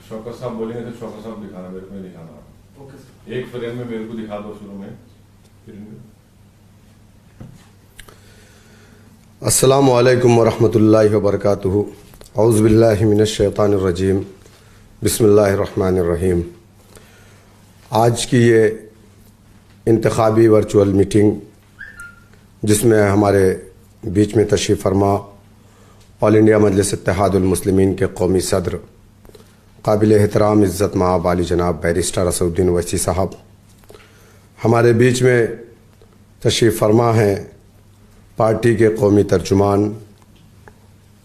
शौकत साहब बोलेंगे तो शौकत साहब दिखाना, मेरे को नहीं दिखाना। एक फ्रेम में मेरे को दिखा दो शुरू में। अस्सलामु अलैकुम वरहमतुल्लाहि वबरकातुहू। औज़ु बिल्लाहि मिनश शैतानिर रजीम। बिस्मिल्लाहिर रहमानिर रहीम। आज की ये इंतखाबी वर्चुअल मीटिंग जिसमें हमारे बीच में तशरीफ़ फरमा ऑल इंडिया मजलिस इत्तेहादुल मुस्लिमीन के कौमी सदर काबिल एहतराम इज़्ज़त माब आली जनाब बैरिस्टर असदुद्दीन ओवैसी साहब हमारे बीच में तशरीफ़ फरमा हैं, पार्टी के कौमी तर्जुमान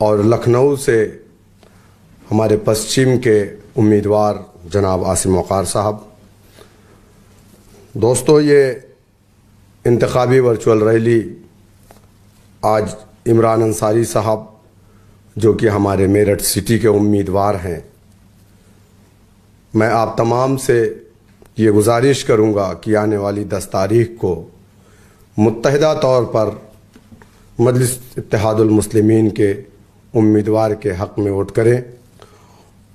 और लखनऊ से हमारे पश्चिम के उम्मीदवार जनाब आसिम वक़ार साहब। दोस्तों, ये इंतखाबी वर्चुअल रैली आज इमरान अंसारी साहब जो कि हमारे मेरठ सिटी के उम्मीदवार हैं, मैं आप तमाम से ये गुजारिश करूँगा कि आने वाली 10 तारीख को मुत्तहिदा तौर पर मजलिस इत्तेहादुल मुस्लिमीन के उम्मीदवार के हक़ में वोट करें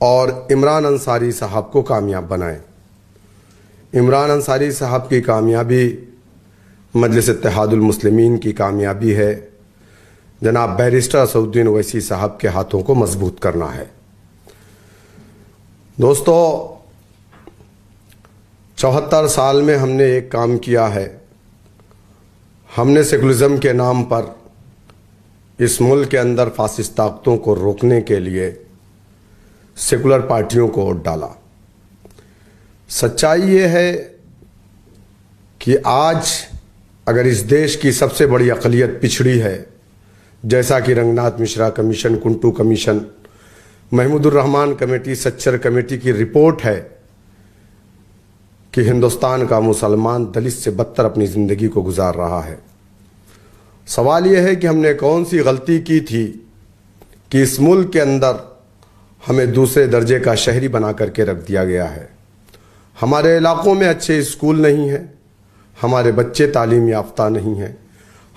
और इमरान अंसारी साहब को कामयाब बनाएं। इमरान अंसारी साहब की कामयाबी मजलिस इत्तेहादुल मुस्लिमीन की कामयाबी है। जनाब बैरिस्टर असदुद्दीन ओवैसी साहब के हाथों को मजबूत करना है। दोस्तों, 74 साल में हमने एक काम किया है। हमने सेकुलरिज्म के नाम पर इस मुल्क के अंदर फासिस्ट ताकतों को रोकने के लिए सेकुलर पार्टियों को वोट डाला। सच्चाई ये है कि आज अगर इस देश की सबसे बड़ी अक़लियत पिछड़ी है, जैसा कि Ranganath Mishra commission, Kundu commission, Mahmoodur Rahman committee, Sachar committee की रिपोर्ट है कि हिंदुस्तान का मुसलमान दलित से बदतर अपनी ज़िंदगी को गुजार रहा है। सवाल यह है कि हमने कौन सी गलती की थी कि इस मुल्क के अंदर हमें दूसरे दर्जे का शहरी बना करके रख दिया गया है। हमारे इलाकों में अच्छे स्कूल नहीं हैं, हमारे बच्चे तालीम याफ्ता नहीं हैं,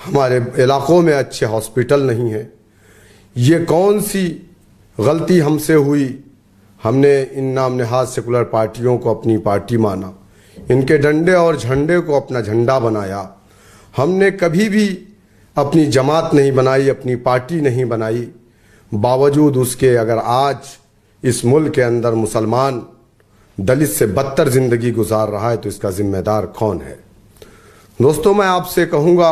हमारे इलाकों में अच्छे हॉस्पिटल नहीं हैं। ये कौन सी गलती हमसे हुई? हमने इन नाम नहाज सेकुलर पार्टियों को अपनी पार्टी माना, इनके डंडे और झंडे को अपना झंडा बनाया। हमने कभी भी अपनी जमात नहीं बनाई, अपनी पार्टी नहीं बनाई। बावजूद उसके अगर आज इस मुल्क के अंदर मुसलमान दलित से बदतर ज़िंदगी गुजार रहा है तो इसका ज़िम्मेदार कौन है? दोस्तों, मैं आपसे कहूँगा,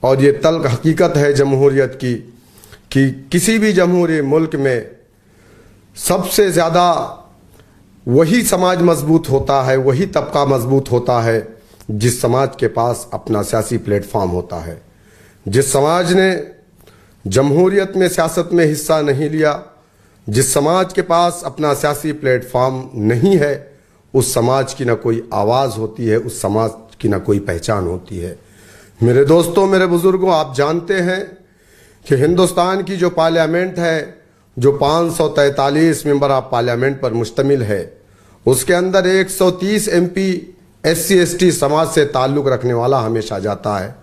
और ये तल्ख हकीकत है जमहूरियत की, कि किसी भी जमहूरी मुल्क में सबसे ज़्यादा वही समाज मजबूत होता है, वही तबका मजबूत होता है जिस समाज के पास अपना सियासी प्लेटफॉर्म होता है। जिस समाज ने जमहूरियत में सियासत में हिस्सा नहीं लिया, जिस समाज के पास अपना सियासी प्लेटफॉर्म नहीं है, उस समाज की ना कोई आवाज़ होती है, उस समाज की ना कोई पहचान होती है। मेरे दोस्तों, मेरे बुज़ुर्गों, आप जानते हैं कि हिंदुस्तान की जो पार्लियामेंट है, जो 543 मेंबर ऑफ पार्लियामेंट पर मुश्तमिल है, उसके अंदर 130 MP SC ST समाज से ताल्लुक़ रखने वाला हमेशा जाता है,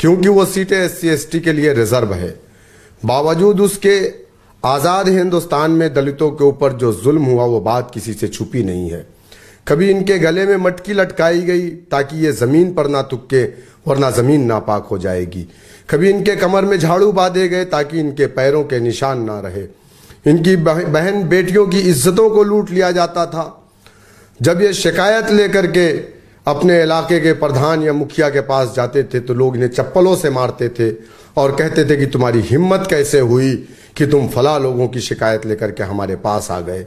क्योंकि वो सीटें SC ST के लिए रिजर्व है। बावजूद उसके आज़ाद हिंदुस्तान में दलितों के ऊपर जो जुल्म हुआ वो बात किसी से छुपी नहीं है। कभी इनके गले में मटकी लटकाई गई ताकि ये ज़मीन पर ना तुक्के, वरना ज़मीन नापाक हो जाएगी। कभी इनके कमर में झाड़ू बांधे गए ताकि इनके पैरों के निशान ना रहे। इनकी बहन बेटियों की इज्जतों को लूट लिया जाता था। जब ये शिकायत लेकर के अपने इलाके के प्रधान या मुखिया के पास जाते थे तो लोग इन्हें चप्पलों से मारते थे और कहते थे कि तुम्हारी हिम्मत कैसे हुई कि तुम फला लोगों की शिकायत लेकर के हमारे पास आ गए,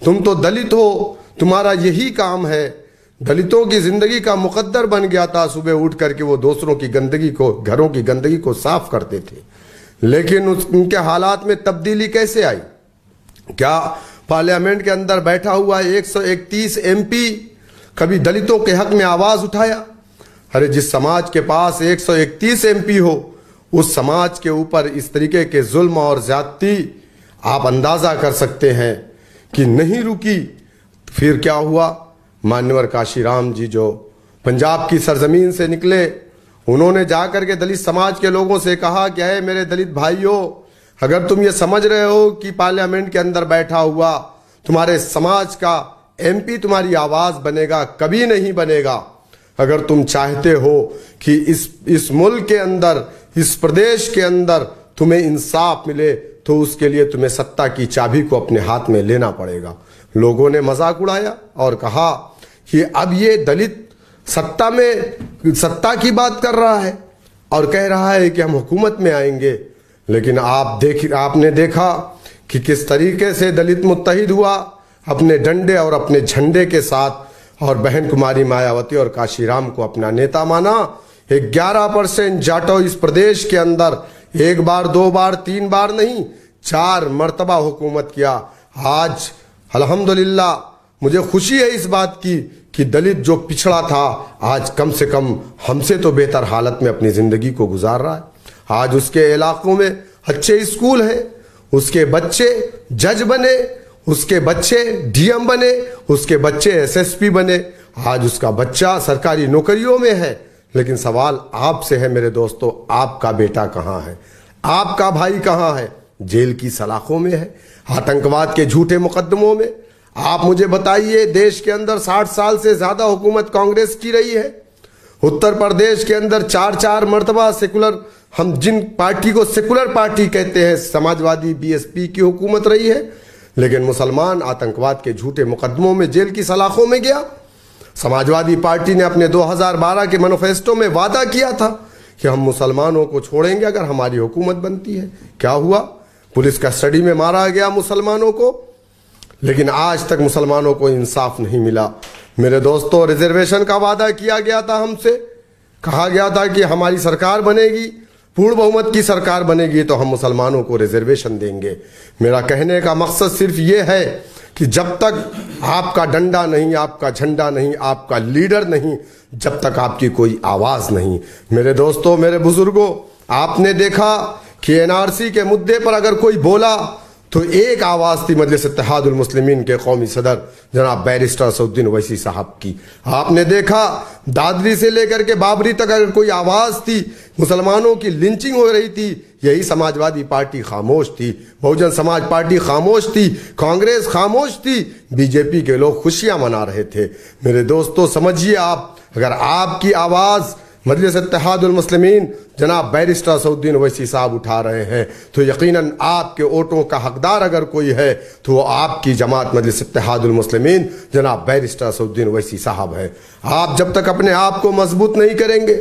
तुम तो दलित हो, तुम्हारा यही काम है। दलितों की जिंदगी का मुकद्दर बन गया था सुबह उठ करके वो दूसरों की गंदगी को, घरों की गंदगी को साफ करते थे। लेकिन उनके हालात में तब्दीली कैसे आई? क्या पार्लियामेंट के अंदर बैठा हुआ 131 MP कभी दलितों के हक में आवाज उठाया? अरे जिस समाज के पास 131 MP हो, उस समाज के ऊपर इस तरीके के जुल्म और ज्यादती आप अंदाजा कर सकते हैं कि नहीं रुकी। फिर क्या हुआ? मान्यवर काशीराम जी जो पंजाब की सरजमीन से निकले, उन्होंने जाकर के दलित समाज के लोगों से कहा कि अरे मेरे दलित भाइयों, अगर तुम ये समझ रहे हो कि पार्लियामेंट के अंदर बैठा हुआ तुम्हारे समाज का एमपी तुम्हारी आवाज बनेगा, कभी नहीं बनेगा। अगर तुम चाहते हो कि इस मुल्क के अंदर, इस प्रदेश के अंदर तुम्हें इंसाफ मिले, तो उसके लिए तुम्हें सत्ता की चाबी को अपने हाथ में लेना पड़ेगा। लोगों ने मजाक उड़ाया और कहा कि अब ये दलित सत्ता की बात कर रहा है और कह रहा है कि हम हुकूमत में आएंगे। लेकिन आपने देखा कि किस तरीके से दलित मुत्तहिद हुआ अपने डंडे और अपने झंडे के साथ, और बहन कुमारी मायावती और काशीराम को अपना नेता माना। 11% जाटो इस प्रदेश के अंदर एक बार, दो बार, तीन बार नहीं, 4 मर्तबा हुकूमत किया। आज अल्हम्दुलिल्लाह मुझे खुशी है इस बात की कि दलित जो पिछड़ा था आज कम से कम हमसे तो बेहतर हालत में अपनी जिंदगी को गुजार रहा है। आज उसके इलाकों में अच्छे स्कूल हैं, उसके बच्चे जज बने, उसके बच्चे डीएम बने, उसके बच्चे एसएसपी बने, आज उसका बच्चा सरकारी नौकरियों में है। लेकिन सवाल आपसे है मेरे दोस्तों, आपका बेटा कहाँ है? आपका भाई कहाँ है? जेल की सलाखों में है, आतंकवाद के झूठे मुकदमों में। आप मुझे बताइए, देश के अंदर 60 साल से ज्यादा हुकूमत कांग्रेस की रही है। उत्तर प्रदेश के अंदर 4 मर्तबा सेकुलर, हम जिन पार्टी को सेकुलर पार्टी कहते हैं, समाजवादी बीएसपी की हुकूमत रही है। लेकिन मुसलमान आतंकवाद के झूठे मुकदमों में जेल की सलाखों में गया। समाजवादी पार्टी ने अपने 2012 के मैनिफेस्टो में वादा किया था कि हम मुसलमानों को छोड़ेंगे अगर हमारी हुकूमत बनती है। क्या हुआ? पुलिस कस्टडी में मारा गया मुसलमानों को। लेकिन आज तक मुसलमानों को इंसाफ नहीं मिला। मेरे दोस्तों, रिजर्वेशन का वादा किया गया था हमसे, कहा गया था कि हमारी सरकार बनेगी, पूर्ण बहुमत की सरकार बनेगी तो हम मुसलमानों को रिजर्वेशन देंगे। मेरा कहने का मकसद सिर्फ ये है कि जब तक आपका डंडा नहीं, आपका झंडा नहीं, आपका लीडर नहीं, जब तक आपकी कोई आवाज नहीं। मेरे दोस्तों, मेरे बुजुर्गों, आपने देखा कि एनआरसी के मुद्दे पर अगर कोई बोला तो एक आवाज थी मजलिस इत्तेहादुल मुस्लिमीन के कौमी सदर जनाब बैरिस्टर असदुद्दीन ओवैसी साहब की। आपने देखा दादरी से लेकर के बाबरी तक अगर कोई आवाज थी, मुसलमानों की लिंचिंग हो रही थी, यही समाजवादी पार्टी खामोश थी, बहुजन समाज पार्टी खामोश थी, कांग्रेस खामोश थी, बीजेपी के लोग खुशियां मना रहे थे। मेरे दोस्तों, समझिए आप, अगर आपकी आवाज मजलिस इत्तेहादुल मुस्लिमीन जनाब बैरिस्टर असदुद्दीन ओवैसी साहब उठा रहे हैं तो यकीनन आपके वोटों का हकदार अगर कोई है तो वो आपकी जमात मजलिस इत्तेहादुल मुस्लिमीन जनाब बैरिस्टर असदुद्दीन ओवैसी साहब है। आप जब तक अपने आप को मजबूत नहीं करेंगे,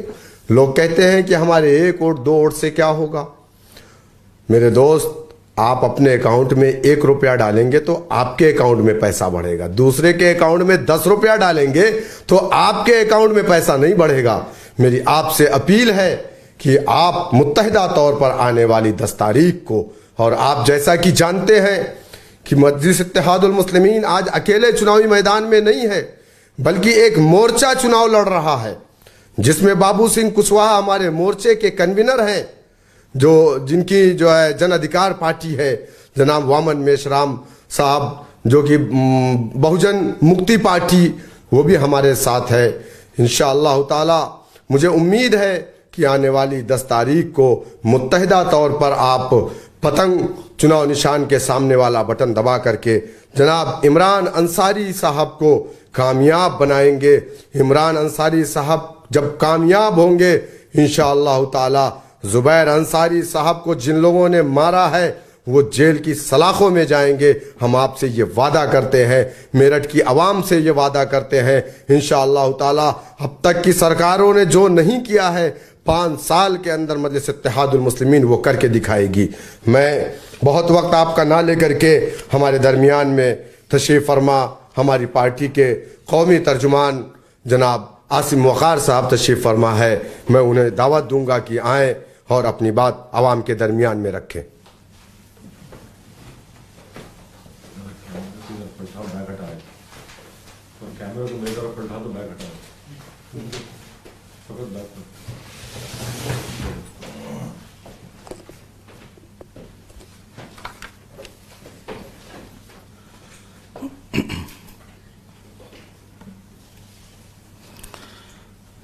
लोग कहते हैं कि हमारे 1 वोट 2 वोट से क्या होगा। मेरे दोस्त, आप अपने अकाउंट में 1 रुपया डालेंगे तो आपके अकाउंट में पैसा बढ़ेगा, दूसरे के अकाउंट में 10 रुपया डालेंगे तो आपके अकाउंट में पैसा नहीं बढ़ेगा। मेरी आपसे अपील है कि आप मुत्तहिदा तौर पर आने वाली 10 तारीख को, और आप जैसा कि जानते हैं कि मजलिस इत्तेहादुल मुस्लिमीन आज अकेले चुनावी मैदान में नहीं है, बल्कि एक मोर्चा चुनाव लड़ रहा है जिसमें बाबू सिंह कुशवाहा हमारे मोर्चे के कन्वीनर हैं, जिनकी जो है जन अधिकार पार्टी है, जनाब वामन मेश्राम साहब जो कि बहुजन मुक्ति पार्टी, वो भी हमारे साथ है। इंशाअल्लाह ताला मुझे उम्मीद है कि आने वाली 10 तारीख को मुत्तहिदा तौर पर आप पतंग चुनाव निशान के सामने वाला बटन दबा करके जनाब इमरान अंसारी साहब को कामयाब बनाएंगे। इमरान अंसारी साहब जब कामयाब होंगे इंशाअल्लाह ताला, जुबैर अंसारी साहब को जिन लोगों ने मारा है वो जेल की सलाखों में जाएंगे। हम आपसे ये वादा करते हैं, मेरठ की आवाम से ये वादा करते हैं इंशाअल्लाह ताला। अब तक की सरकारों ने जो नहीं किया है 5 साल के अंदर मजलिस इत्तेहादुल मुस्लिमीन वो करके दिखाएगी। मैं बहुत वक्त आपका ना लेकर के हमारे दरमियान में तशरीफ फरमा हमारी पार्टी के कौमी तर्जुमान जनाब आसिम वक़ार साहब तशरीफ फरमा है, मैं उन्हें दावत दूंगा कि आएँ और अपनी बात आवाम के दरमियान में रखें। कैमरा को मेरी तरफ पलटा तो बैक हटा फकत बैक।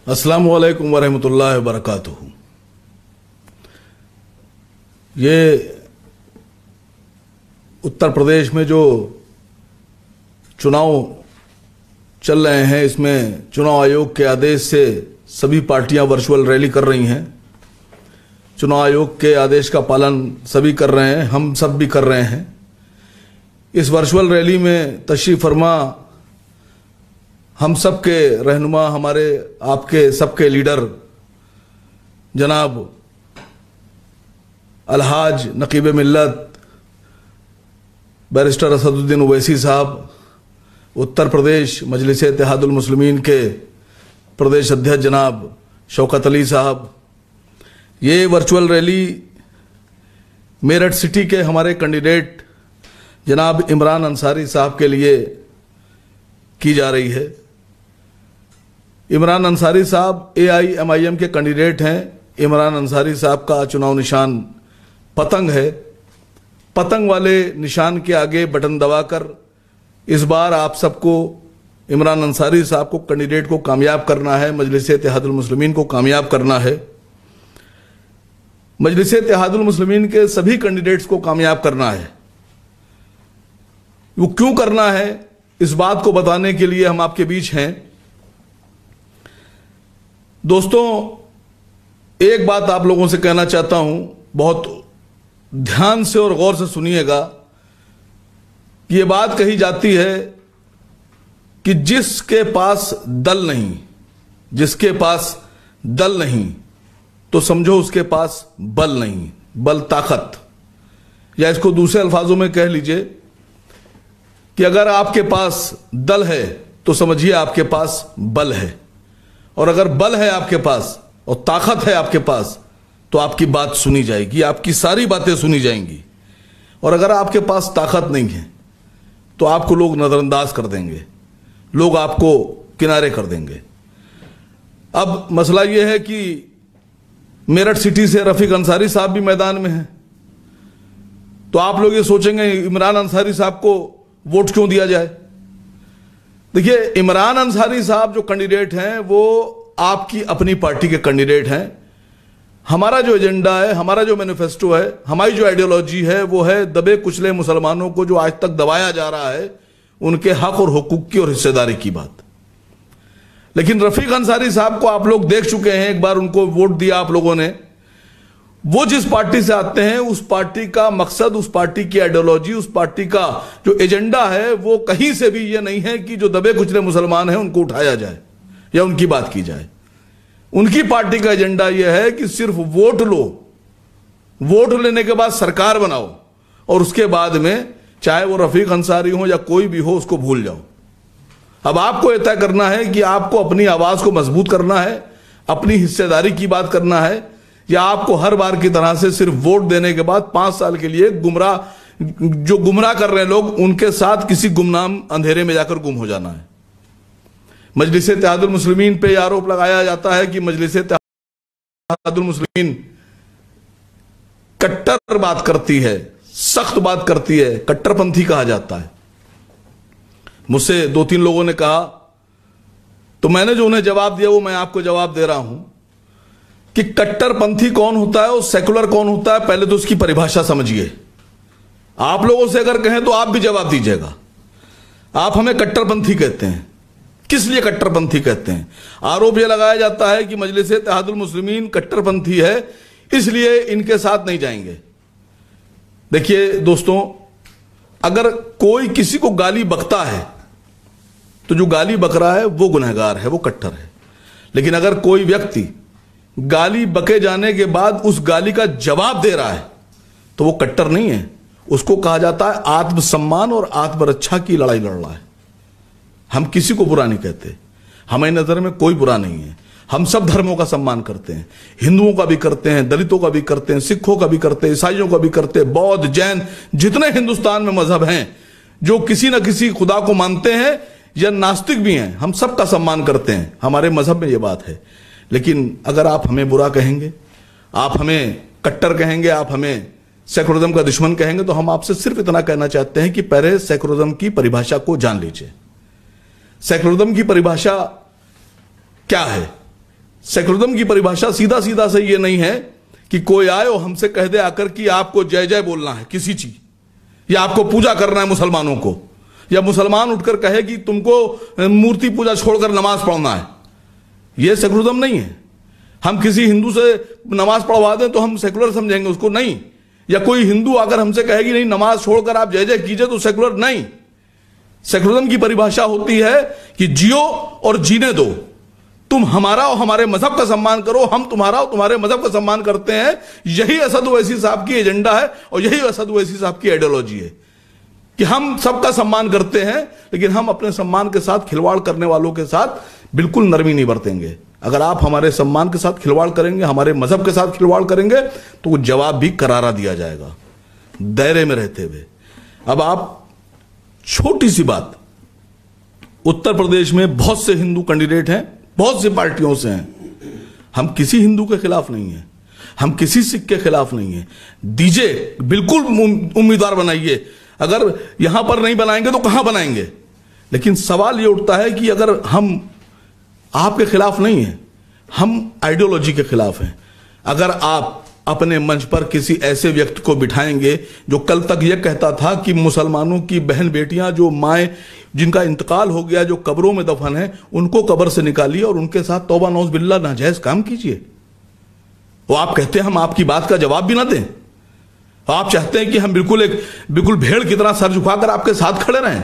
अस्सलामु अलैकुम वरहमतुल्लाहि वबरकातुहू। ये उत्तर प्रदेश में जो चुनाव चल रहे हैं, इसमें चुनाव आयोग के आदेश से सभी पार्टियां वर्चुअल रैली कर रही हैं। चुनाव आयोग के आदेश का पालन सभी कर रहे हैं, हम सब भी कर रहे हैं। इस वर्चुअल रैली में तशरीफ फरमा हम सब के रहनुमा, हमारे आपके सबके लीडर जनाब अलहाज नकीब मिल्लत बैरिस्टर असदुद्दीन ओवैसी साहब, उत्तर प्रदेश मजलिस इत्तेहादुल मुस्लिमीन के प्रदेश अध्यक्ष जनाब शौकत अली साहब। ये वर्चुअल रैली मेरठ सिटी के हमारे कैंडिडेट जनाब इमरान अंसारी साहब के लिए की जा रही है। इमरान अंसारी साहब AIMIM के कैंडिडेट हैं। इमरान अंसारी साहब का चुनाव निशान पतंग है। पतंग वाले निशान के आगे बटन दबाकर इस बार आप सबको इमरान अंसारी साहब को कैंडिडेट को कामयाब करना है, मजलिस इत्तेहादुल मुस्लिमीन को कामयाब करना है, मजलिस इत्तेहादुल मुस्लिमीन के सभी कैंडिडेट्स को कामयाब करना है। वो क्यों करना है, इस बात को बताने के लिए हम आपके बीच हैं। दोस्तों, एक बात आप लोगों से कहना चाहता हूं, बहुत ध्यान से और गौर से सुनिएगा। ये बात कही जाती है कि जिसके पास दल नहीं, जिसके पास दल नहीं तो समझो उसके पास बल नहीं, बल ताकत। या इसको दूसरे अल्फाजों में कह लीजिए कि अगर आपके पास दल है तो समझिए आपके पास बल है, और अगर बल है आपके पास और ताकत है आपके पास तो आपकी बात सुनी जाएगी, आपकी सारी बातें सुनी जाएंगी। और अगर आपके पास ताकत नहीं है तो आपको लोग नजरअंदाज कर देंगे, लोग आपको किनारे कर देंगे। अब मसला यह है कि मेरठ सिटी से रफीक अंसारी साहब भी मैदान में हैं, तो आप लोग ये सोचेंगे इमरान अंसारी साहब को वोट क्यों दिया जाए। देखिए, इमरान अंसारी साहब जो कैंडिडेट हैं वो आपकी अपनी पार्टी के कैंडिडेट हैं। हमारा जो एजेंडा है, हमारा जो मैनिफेस्टो है, हमारी जो आइडियोलॉजी है वो है दबे कुचले मुसलमानों को जो आज तक दबाया जा रहा है उनके हक और हुकूक की और हिस्सेदारी की बात। लेकिन रफीक अंसारी साहब को आप लोग देख चुके हैं, एक बार उनको वोट दिया आप लोगों ने। वो जिस पार्टी से आते हैं उस पार्टी का मकसद, उस पार्टी की आइडियोलॉजी, उस पार्टी का जो एजेंडा है वो कहीं से भी ये नहीं है कि जो दबे कुचले मुसलमान हैं उनको उठाया जाए या उनकी बात की जाए। उनकी पार्टी का एजेंडा यह है कि सिर्फ वोट लो, वोट लेने के बाद सरकार बनाओ और उसके बाद में चाहे वो रफीक अंसारी हो या कोई भी हो उसको भूल जाओ। अब आपको यह तय करना है कि आपको अपनी आवाज को मजबूत करना है, अपनी हिस्सेदारी की बात करना है, या आपको हर बार की तरह से सिर्फ वोट देने के बाद 5 साल के लिए जो गुमराह कर रहे हैं लोग उनके साथ किसी गुमनाम अंधेरे में जाकर गुम हो जाना है। मजलिस इत्तेहादुल मुस्लिमीन पे आरोप लगाया जाता है कि मजलिस इत्तेहादुल मुस्लिमीन कट्टर बात करती है, सख्त बात करती है, कट्टरपंथी कहा जाता है। मुझसे 2-3 लोगों ने कहा, तो मैंने जो उन्हें जवाब दिया वो मैं आपको जवाब दे रहा हूं कि कट्टरपंथी कौन होता है और सेकुलर कौन होता है, पहले तो उसकी परिभाषा समझिए। आप लोगों से अगर कहें तो आप भी जवाब दीजिएगा। आप हमें कट्टरपंथी कहते हैं, किस लिए कट्टरपंथी कहते हैं? आरोप यह लगाया जाता है कि मजलिस इत्तेहादुल मुस्लिमीन कट्टरपंथी है, इसलिए इनके साथ नहीं जाएंगे। देखिए दोस्तों, अगर कोई किसी को गाली बकता है तो जो गाली बक रहा है वो गुनहगार है, वो कट्टर है। लेकिन अगर कोई व्यक्ति गाली बके जाने के बाद उस गाली का जवाब दे रहा है तो वो कट्टर नहीं है, उसको कहा जाता है आत्मसम्मान और आत्मरक्षा की लड़ाई लड़ रहा है। हम किसी को बुरा नहीं कहते, हमारी नजर में कोई बुरा नहीं है। हम सब धर्मों का सम्मान करते हैं, हिंदुओं का भी करते हैं, दलितों का भी करते हैं, सिखों का भी करते हैं, ईसाइयों का भी करते हैं, बौद्ध, जैन, जितने हिंदुस्तान में मजहब हैं जो किसी न किसी खुदा को मानते हैं या नास्तिक भी हैं, हम सब का सम्मान करते हैं। हमारे मजहब में यह बात है। लेकिन अगर आप हमें बुरा कहेंगे, आप हमें कट्टर कहेंगे, आप हमें सेकुलरिज्म का दुश्मन कहेंगे, तो हम आपसे सिर्फ इतना कहना चाहते हैं कि पहले सेकुलरिज्म की परिभाषा को जान लीजिए। सेकुलरिज्म की परिभाषा क्या है? सेकुलरिज्म की परिभाषा सीधा सीधा से ये नहीं है कि कोई आए और हमसे कह दे आकर कि आपको जय जय बोलना है किसी चीज, या आपको पूजा करना है मुसलमानों को, या मुसलमान उठकर कहे कि तुमको मूर्ति पूजा छोड़कर नमाज पढ़ना है, यह सेकुलरिज्म नहीं है। हम किसी हिंदू से नमाज पढ़वा दें तो हम सेकुलर समझेंगे उसको? नहीं। या कोई हिंदू आकर हमसे कहेगी नहीं नमाज छोड़कर आप जय जय कीजिए, तो सेकुलर नहीं। सेकुलरिज्म की परिभाषा होती है कि जियो और जीने दो, तुम हमारा और हमारे मजहब का सम्मान करो, हम तुम्हारा और तुम्हारे मजहब का सम्मान करते हैं। यही असद ओवैसी साहब की एजेंडा है और यही असद ओवैसी साहब की आइडियोलॉजी है कि हम सबका सम्मान करते हैं, लेकिन हम अपने सम्मान के साथ खिलवाड़ करने वालों के साथ बिल्कुल नरमी नहीं बरतेंगे। अगर आप हमारे सम्मान के साथ खिलवाड़ करेंगे, हमारे मजहब के साथ खिलवाड़ करेंगे, तो जवाब भी करारा दिया जाएगा दायरे में रहते हुए। अब आप छोटी सी बात, उत्तर प्रदेश में बहुत से हिंदू कैंडिडेट हैं, बहुत सी पार्टियों से हैं। हम किसी हिंदू के खिलाफ नहीं है, हम किसी सिख के खिलाफ नहीं है। दीजिए, बिल्कुल उम्मीदवार बनाइए। अगर यहां पर नहीं बनाएंगे तो कहां बनाएंगे? लेकिन सवाल यह उठता है कि अगर हम आपके खिलाफ नहीं है, हम आइडियोलॉजी के खिलाफ हैं। अगर आप अपने मंच पर किसी ऐसे व्यक्ति को बिठाएंगे जो कल तक यह कहता था कि मुसलमानों की बहन बेटियां, जो माएं जिनका इंतकाल हो गया, जो कब्रों में दफन है, उनको कब्र से निकालिए और उनके साथ तौबा नौज बिल्ला नाजायज काम कीजिए, वो आप कहते हैं हम आपकी बात का जवाब भी ना दें? आप चाहते हैं कि हम बिल्कुल भेड़ की तरह सर झुकाकर आपके साथ खड़े रहें?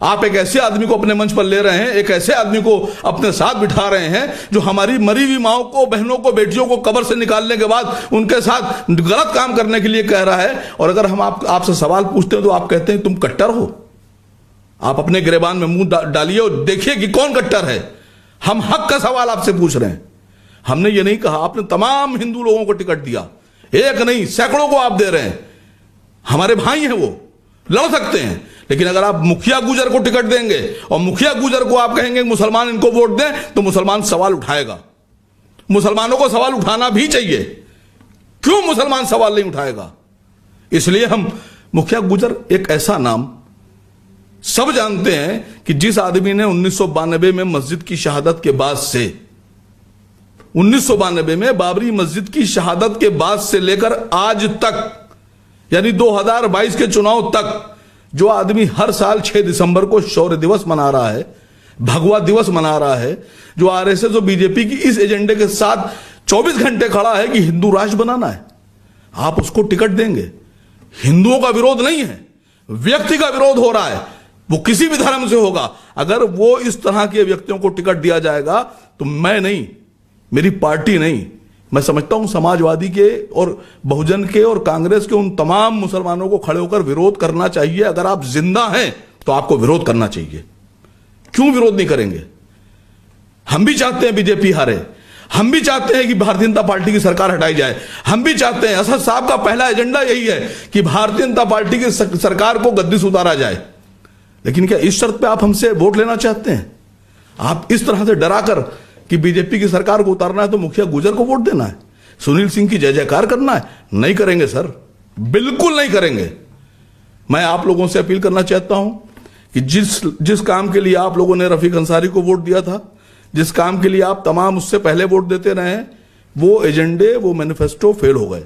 आप एक ऐसे आदमी को अपने मंच पर ले रहे हैं, एक ऐसे आदमी को अपने साथ बिठा रहे हैं जो हमारी मरी हुई माओं को, बहनों को, बेटियों को कब्र से निकालने के बाद उनके साथ गलत काम करने के लिए कह रहा है। और अगर हम आपसे सवाल पूछते हैं तो आप कहते हैं तुम कट्टर हो। आप अपने गिरेबान में मुंह डालिए और देखिए कि कौन कट्टर है। हम हक का सवाल आपसे पूछ रहे हैं। हमने ये नहीं कहा। आपने तमाम हिंदू लोगों को टिकट दिया, एक नहीं सैकड़ों को आप दे रहे हैं। हमारे भाई हैं, वो लड़ सकते हैं। लेकिन अगर आप मुखिया गुजर को टिकट देंगे और मुखिया गुजर को आप कहेंगे मुसलमान इनको वोट दें, तो मुसलमान सवाल उठाएगा। मुसलमानों को सवाल उठाना भी चाहिए। क्यों मुसलमान सवाल नहीं उठाएगा? इसलिए हम मुखिया गुजर एक ऐसा नाम, सब जानते हैं कि जिस आदमी ने 1992 में मस्जिद की शहादत के बाद से, 1992 में बाबरी मस्जिद की शहादत के बाद से लेकर आज तक, यानी 2022 के चुनाव तक, जो आदमी हर साल 6 दिसंबर को शौर्य दिवस मना रहा है, भगवा दिवस मना रहा है, जो आरएसएस और बीजेपी की इस एजेंडे के साथ 24 घंटे खड़ा है कि हिंदू राष्ट्र बनाना है, आप उसको टिकट देंगे? हिंदुओं का विरोध नहीं है, व्यक्ति का विरोध हो रहा है, वो किसी भी धर्म से होगा। अगर वो इस तरह के व्यक्तियों को टिकट दिया जाएगा तो मैं नहीं, मेरी पार्टी नहीं, मैं समझता हूं समाजवादी के और बहुजन के और कांग्रेस के उन तमाम मुसलमानों को खड़े होकर विरोध करना चाहिए। अगर आप जिंदा हैं तो आपको विरोध करना चाहिए। क्यों विरोध नहीं करेंगे? हम भी चाहते हैं बीजेपी हारे, हम भी चाहते हैं कि भारतीय जनता पार्टी की सरकार हटाई जाए, हम भी चाहते हैं। असद साहब का पहला एजेंडा यही है कि भारतीय जनता पार्टी की सरकार को गद्दी से उतारा जाए। लेकिन क्या इस शर्त पे आप हमसे वोट लेना चाहते हैं? आप इस तरह से डराकर कि बीजेपी की सरकार को उतारना है तो मुखिया गुजर को वोट देना है, सुनील सिंह की जय जयकार करना है? नहीं करेंगे सर, बिल्कुल नहीं करेंगे। मैं आप लोगों से अपील करना चाहता हूं कि जिस काम के लिए आप लोगों ने रफीक अंसारी को वोट दिया था, जिस काम के लिए आप तमाम उससे पहले वोट देते रहे हैं, वो एजेंडे, वो मैनिफेस्टो फेल हो गए।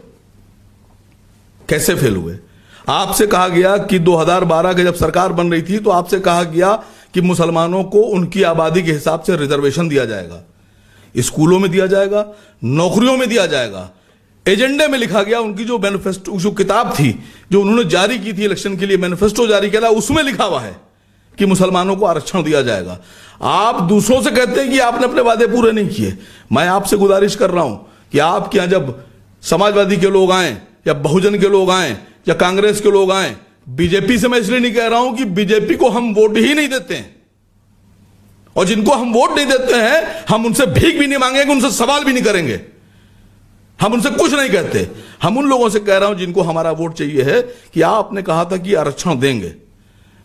कैसे फेल हुए? आपसे कहा गया कि 2012 के जब सरकार बन रही थी तो आपसे कहा गया कि मुसलमानों को उनकी आबादी के हिसाब से रिजर्वेशन दिया जाएगा, स्कूलों में दिया जाएगा, नौकरियों में दिया जाएगा। एजेंडे में लिखा गया, उनकी जो मैनिफेस्टो, जो किताब थी जो उन्होंने जारी की थी इलेक्शन के लिए, मैनिफेस्टो जारी किया, उसमें लिखा हुआ है कि मुसलमानों को आरक्षण दिया जाएगा। आप दूसरों से कहते हैं कि आपने अपने वादे पूरे नहीं किए। मैं आपसे गुजारिश कर रहा हूं कि आपके यहां जब समाजवादी के लोग आए या बहुजन के लोग आए या कांग्रेस के लोग आए, बीजेपी से मैं इसलिए नहीं कह रहा हूं कि बीजेपी को हम वोट ही नहीं देते हैं, और जिनको हम वोट नहीं देते हैं हम उनसे भीख भी नहीं मांगेंगे, उनसे सवाल भी नहीं करेंगे, हम उनसे कुछ नहीं कहते। हम उन लोगों से कह रहा हूं जिनको हमारा वोट चाहिए है कि आपने कहा था कि आरक्षण देंगे।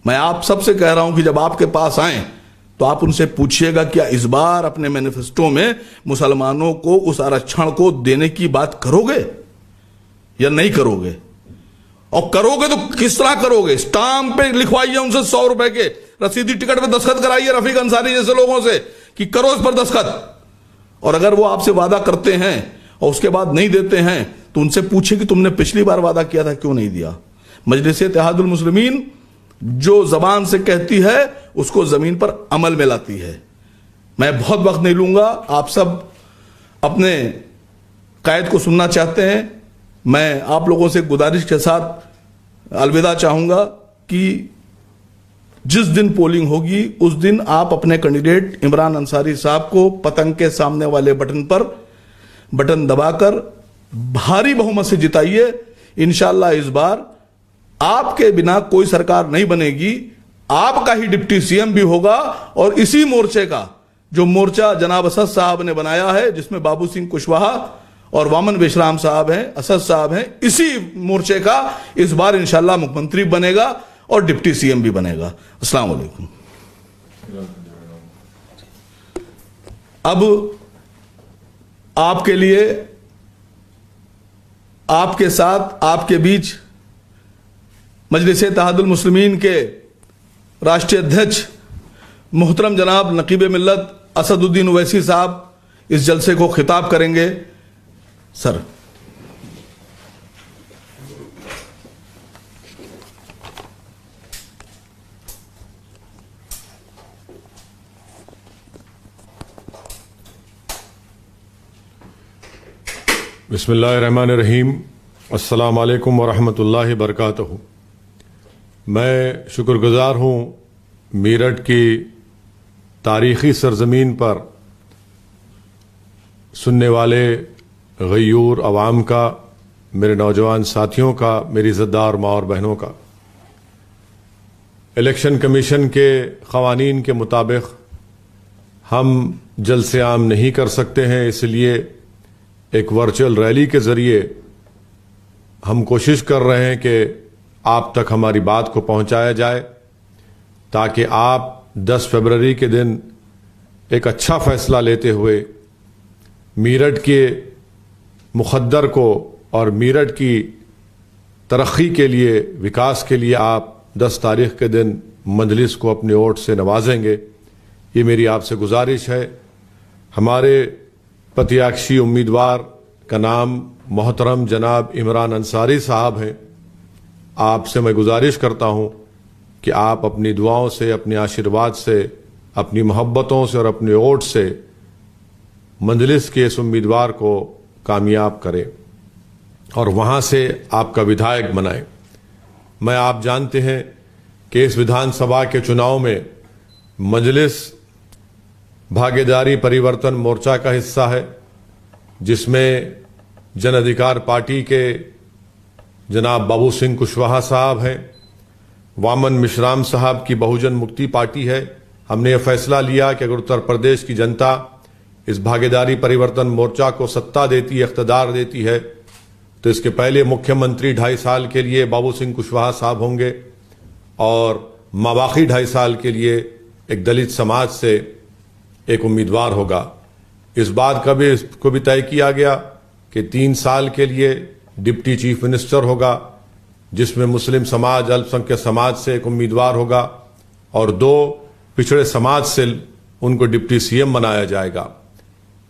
मैं आप सबसे कह रहा हूं कि जब आपके पास आए तो आप उनसे पूछिएगा क्या इस बार अपने मैनिफेस्टो में मुसलमानों को उस आरक्षण को देने की बात करोगे या नहीं करोगे? और करोगे तो किस तरह करोगे? स्टाम्प पे लिखवाइए उनसे 100 रुपए के रसीदी टिकट पे दस्तखत कराइए रफीक अंसारी जैसे लोगों से कि करो इस पर दस्तखत। और अगर वो आपसे वादा करते हैं और उसके बाद नहीं देते हैं तो उनसे पूछिए कि तुमने पिछली बार वादा किया था क्यों नहीं दिया। मजलिस इत्तेहादुल मुस्लिमीन जो जबान से कहती है उसको जमीन पर अमल में लाती है। मैं बहुत वक्त नहीं लूंगा, आप सब अपने कायद को सुनना चाहते हैं। मैं आप लोगों से गुजारिश के साथ अलविदा चाहूंगा कि जिस दिन पोलिंग होगी उस दिन आप अपने कैंडिडेट इमरान अंसारी साहब को पतंग के सामने वाले बटन पर बटन दबाकर भारी बहुमत से जिताइए। इंशाअल्लाह इस बार आपके बिना कोई सरकार नहीं बनेगी, आपका ही डिप्टी सीएम भी होगा। और इसी मोर्चे का जो मोर्चा जनाब असद साहब ने बनाया है, जिसमें बाबू सिंह कुशवाहा और वामन विश्राम साहब हैं, असद साहब हैं, इसी मोर्चे का इस बार इंशाअल्लाह मुख्यमंत्री बनेगा और डिप्टी सीएम भी बनेगा। अस्सलाम वालेकुम। अब आपके लिए, आपके साथ, आपके बीच मजलिस इत्तेहादुल मुस्लिमीन के राष्ट्रीय अध्यक्ष मोहतरम जनाब नकीब मिल्लत असदुद्दीन ओवैसी साहब इस जलसे को खिताब करेंगे। सर। बिस्मिल्लाहिर्रहमानिर्रहीम। अस्सलाम वालेकुम वरहमतुल्लाहि वबरकातुहू। मैं शुक्रगुजार हूँ मीरठ की तारीख़ी सरज़मीन पर सुनने वाले गयूर अवाम का, मेरे नौजवान साथियों का, मेरी इज़्ज़तदार माँ और बहनों का। इलेक्शन कमीशन के क़वानीन के मुताबिक हम जलसे आम नहीं कर सकते हैं, इसलिए एक वर्चुअल रैली के ज़रिए हम कोशिश कर रहे हैं कि आप तक हमारी बात को पहुंचाया जाए, ताकि आप 10 फरवरी के दिन एक अच्छा फैसला लेते हुए मीरठ के मुक़द्दर को और मीरठ की तरक्की के लिए, विकास के लिए आप 10 तारीख के दिन मजलिस को अपने वोट से नवाजेंगे। ये मेरी आपसे गुजारिश है। हमारे प्रत्याशी उम्मीदवार का नाम मोहतरम जनाब इमरान अंसारी साहब हैं। आपसे मैं गुजारिश करता हूं कि आप अपनी दुआओं से, अपने आशीर्वाद से, अपनी मोहब्बतों से और अपने वोट से मजलिस के इस उम्मीदवार को कामयाब करें और वहां से आपका विधायक बनाएं। मैं, आप जानते हैं कि इस विधानसभा के चुनाव में मजलिस भागीदारी परिवर्तन मोर्चा का हिस्सा है, जिसमें जन अधिकार पार्टी के जनाब बाबू सिंह कुशवाहा साहब हैं, वामन मिश्राम साहब की बहुजन मुक्ति पार्टी है। हमने यह फैसला लिया कि अगर उत्तर प्रदेश की जनता इस भागीदारी परिवर्तन मोर्चा को सत्ता देती है, इख्तिदार देती है, तो इसके पहले मुख्यमंत्री 2.5 साल के लिए बाबू सिंह कुशवाहा साहब होंगे और माबाकी 2.5 साल के लिए एक दलित समाज से एक उम्मीदवार होगा। इस बात का भी इसको भी तय किया गया कि 3 साल के लिए डिप्टी चीफ मिनिस्टर होगा, जिसमें मुस्लिम समाज, अल्पसंख्यक समाज से एक उम्मीदवार होगा और 2 पिछड़े समाज से उनको डिप्टी सीएम बनाया जाएगा।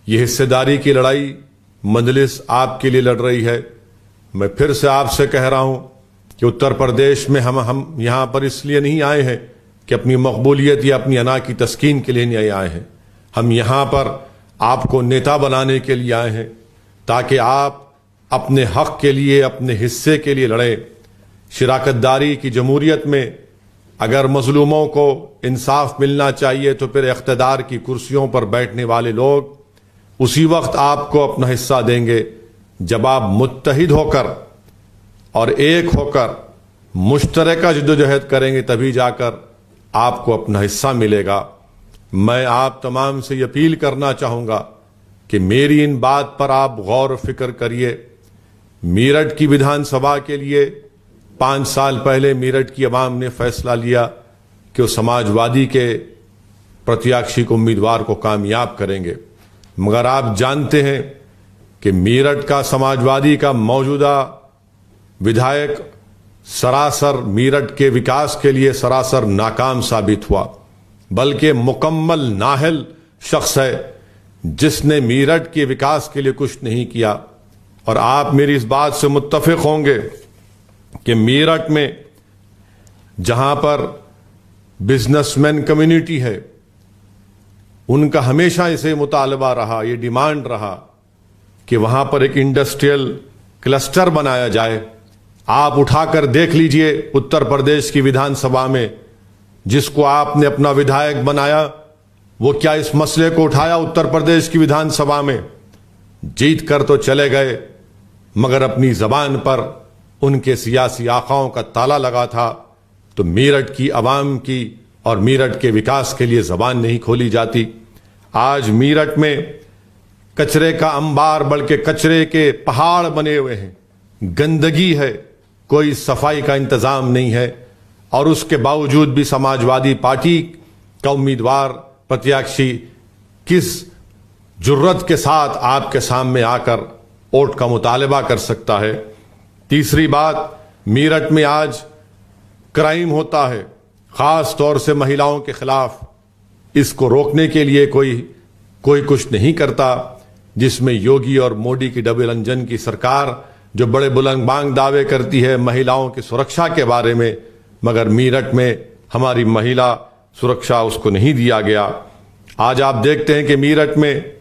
यह हिस्सेदारी की लड़ाई मजलिस आपके लिए लड़ रही है। मैं फिर से आपसे कह रहा हूं कि उत्तर प्रदेश में हम यहां पर इसलिए नहीं आए हैं कि अपनी मकबूलियत या अपनी अना की तस्कीन के लिए नहीं आए हैं। हम यहां पर आपको नेता बनाने के लिए आए हैं, ताकि आप अपने हक के लिए, अपने हिस्से के लिए लड़ें। शिराकतदारी की जमहूरियत में अगर मजलूमों को इंसाफ मिलना चाहिए तो फिर इख्तिदार की कुर्सियों पर बैठने वाले लोग उसी वक्त आपको अपना हिस्सा देंगे जब आप मुत्तहिद होकर और एक होकर मुश्तरका जद्दोजहद करेंगे, तभी जाकर आपको अपना हिस्सा मिलेगा। मैं आप तमाम से अपील करना चाहूंगा कि मेरी इन बात पर आप गौर फिक्र करिए। मीरठ की विधानसभा के लिए 5 साल पहले मीरठ की अवाम ने फैसला लिया कि वो समाजवादी के प्रत्याशी को, उम्मीदवार को कामयाब करेंगे, मगर आप जानते हैं कि मीरठ का समाजवादी का मौजूदा विधायक सरासर मीरठ के विकास के लिए सरासर नाकाम साबित हुआ, बल्कि मुकम्मल नाहल शख्स है जिसने मीरठ के विकास के लिए कुछ नहीं किया। और आप मेरी इस बात से मुत्तफिक होंगे कि मेरठ में जहां पर बिजनेसमैन कम्युनिटी है, उनका हमेशा इसे मुतालबा रहा, ये डिमांड रहा कि वहां पर एक इंडस्ट्रियल क्लस्टर बनाया जाए। आप उठाकर देख लीजिए उत्तर प्रदेश की विधानसभा में जिसको आपने अपना विधायक बनाया, वो क्या इस मसले को उठाया उत्तर प्रदेश की विधानसभा में? जीत कर तो चले गए, मगर अपनी जबान पर उनके सियासी आकाओं का ताला लगा था। तो मेरठ की आवाम की और मेरठ के विकास के लिए जबान नहीं खोली जाती। आज मेरठ में कचरे का अंबार, बल्कि कचरे के पहाड़ बने हुए हैं, गंदगी है, कोई सफाई का इंतजाम नहीं है। और उसके बावजूद भी समाजवादी पार्टी का उम्मीदवार प्रत्याशी किस जुर्रत के साथ आपके सामने आकर वोट का मुतालबा कर सकता है? तीसरी बात, मेरठ में आज क्राइम होता है, खास तौर से महिलाओं के खिलाफ। इसको रोकने के लिए कोई कुछ नहीं करता, जिसमें योगी और मोदी की डबल इंजन की सरकार जो बड़े बुलंदबांग दावे करती है महिलाओं की सुरक्षा के बारे में, मगर मेरठ में हमारी महिला सुरक्षा उसको नहीं दिया गया। आज आप देखते हैं कि मेरठ में